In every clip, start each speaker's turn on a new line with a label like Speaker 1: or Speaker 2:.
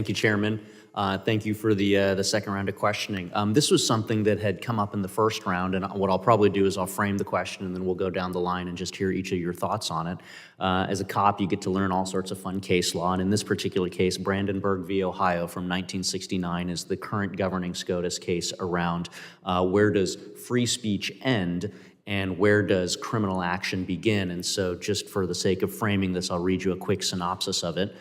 Speaker 1: Thank you, Chairman. Thank you for the second round of questioning. This was something that had come up in the first round, and what I'll probably do is I'll frame the question, and then we'll go down the line and just hear each of your thoughts on it. As a cop, you get to learn all sorts of fun case law, and in this particular case, Brandenburg v. Ohio from 1969 is the current governing SCOTUS case around where does free speech end and where does criminal action begin. And so just for the sake of framing this, I'll read you a quick synopsis of it,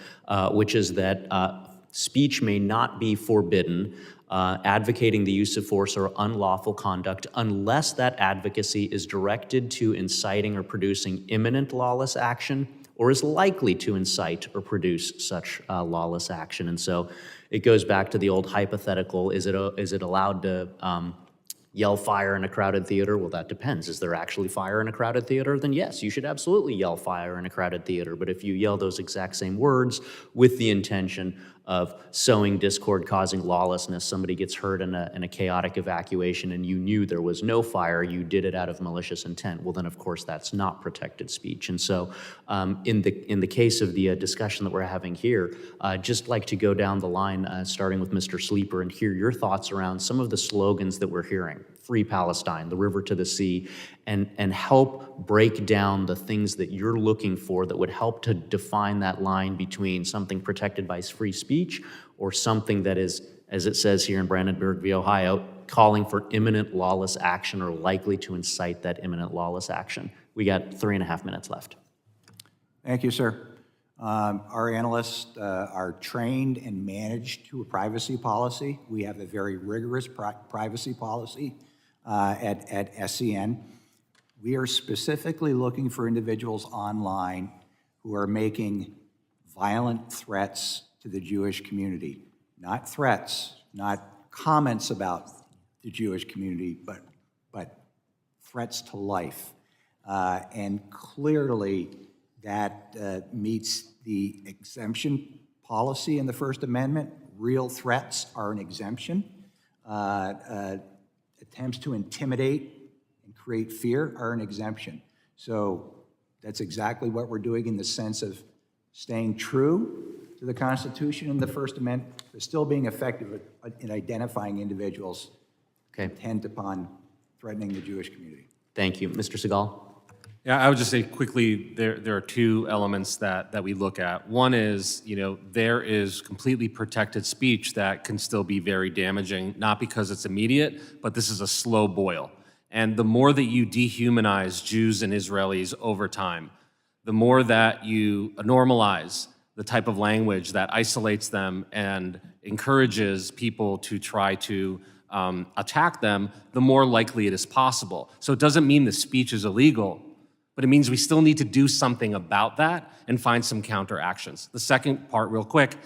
Speaker 1: which is that speech may not be forbidden, advocating the use of force or unlawful conduct unless that advocacy is directed to inciting or producing imminent lawless action or is likely to incite or produce such lawless action. And so it goes back to the old hypothetical, is it allowed to yell fire in a crowded theater? Well, that depends. Is there actually fire in a crowded theater? Then yes, you should absolutely yell fire in a crowded theater. But if you yell those exact same words with the intention of sowing discord, causing lawlessness, somebody gets hurt in a chaotic evacuation and you knew there was no fire, you did it out of malicious intent, well then of course that's not protected speech. And so in the case of the discussion that we're having here, just like to go down the line, starting with Mr. Sleeper, and hear your thoughts around some of the slogans that we're hearing. Free Palestine, the river to the sea, and help break down the things that you're looking for that would help to define that line between something protected by free speech or something that is, as it says here in Brandenburg v. Ohio, calling for imminent lawless action or likely to incite that imminent lawless action. We got 3.5 minutes left.
Speaker 2: Thank you, sir. Our analysts are trained and managed to a privacy policy. We have a very rigorous privacy policy at SCN. We are specifically looking for individuals online who are making violent threats to the Jewish community. Not threats, not comments about the Jewish community, but threats to life. And clearly that meets the exemption policy in the First Amendment. Real threats are an exemption. Attempts to intimidate and create fear are an exemption. So that's exactly what we're doing in the sense of staying true to the Constitution and the First Amendment, but still being effective in identifying individuals intent upon threatening the Jewish community.
Speaker 1: Thank you. Mr. Segal?
Speaker 3: Yeah, I would just say quickly, there are two elements that we look at. One is, there is completely protected speech that can still be very damaging, not because it's immediate, but this is a slow boil. And the more that you dehumanize Jews and Israelis over time, the more that you normalize the type of language that isolates them and encourages people to try to attack them, the more likely it is possible. So it doesn't mean the speech is illegal, but it means we still need to do something about that and find some counteractions. The second part, real quick,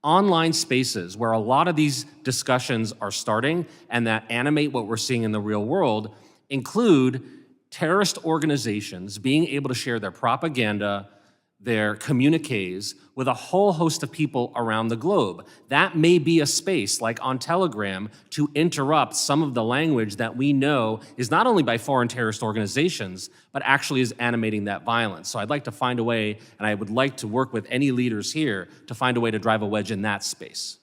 Speaker 3: online spaces where a lot of these discussions are starting and that animate what we're seeing in the real world include terrorist organizations being able to share their propaganda, their communiques with a whole host of people around the globe. That may be a space, like on Telegram, to interrupt some of the language that we know is not only by foreign terrorist organizations, but actually is animating that violence. So I'd like to find a way, and I would like to work with any leaders here to find a way to drive a wedge in that space.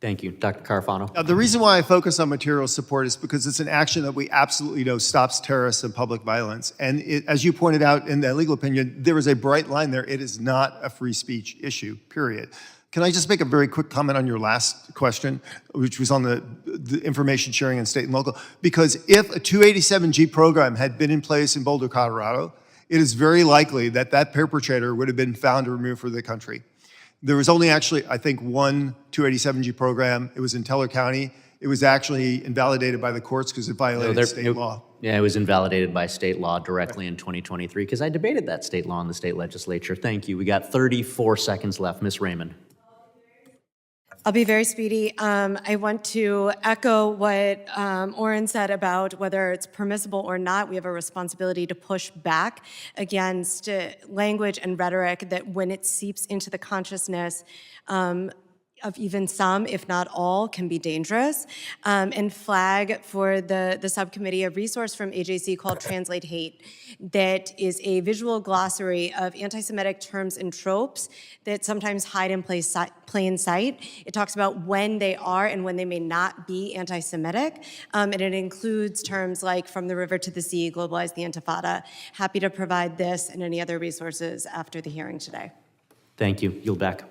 Speaker 1: Thank you. Dr. Carafano?
Speaker 4: Now, the reason why I focus on material support is because it's an action that we absolutely know stops terrorists and public violence. And as you pointed out in that legal opinion, there is a bright line there. It is not a free speech issue, period. Can I just make a very quick comment on your last question, which was on the information sharing in state and local? Because if a 287G program had been in place in Boulder, Colorado, it is very likely that that perpetrator would have been found and removed from the country. There was only actually, I think, one 287G program. It was in Teller County. It was actually invalidated by the courts because it violated state law.
Speaker 1: Yeah, it was invalidated by state law directly in 2023 because I debated that state law in the state legislature. Thank you. We got 34 seconds left. Ms. Raymond.
Speaker 5: I'll be very speedy. I want to echo what Oren said about whether it's permissible or not. We have a responsibility to push back against language and rhetoric that when it seeps into the consciousness of even some, if not all, can be dangerous, and flag for the subcommittee a resource from AJC called Translate Hate that is a visual glossary of anti-Semitic terms and tropes that sometimes hide in plain sight. It talks about when they are and when they may not be anti-Semitic, and it includes terms like from the river to the sea, globalize the Intifada. Happy to provide this and any other resources after the hearing today.
Speaker 1: Thank you. Yield back.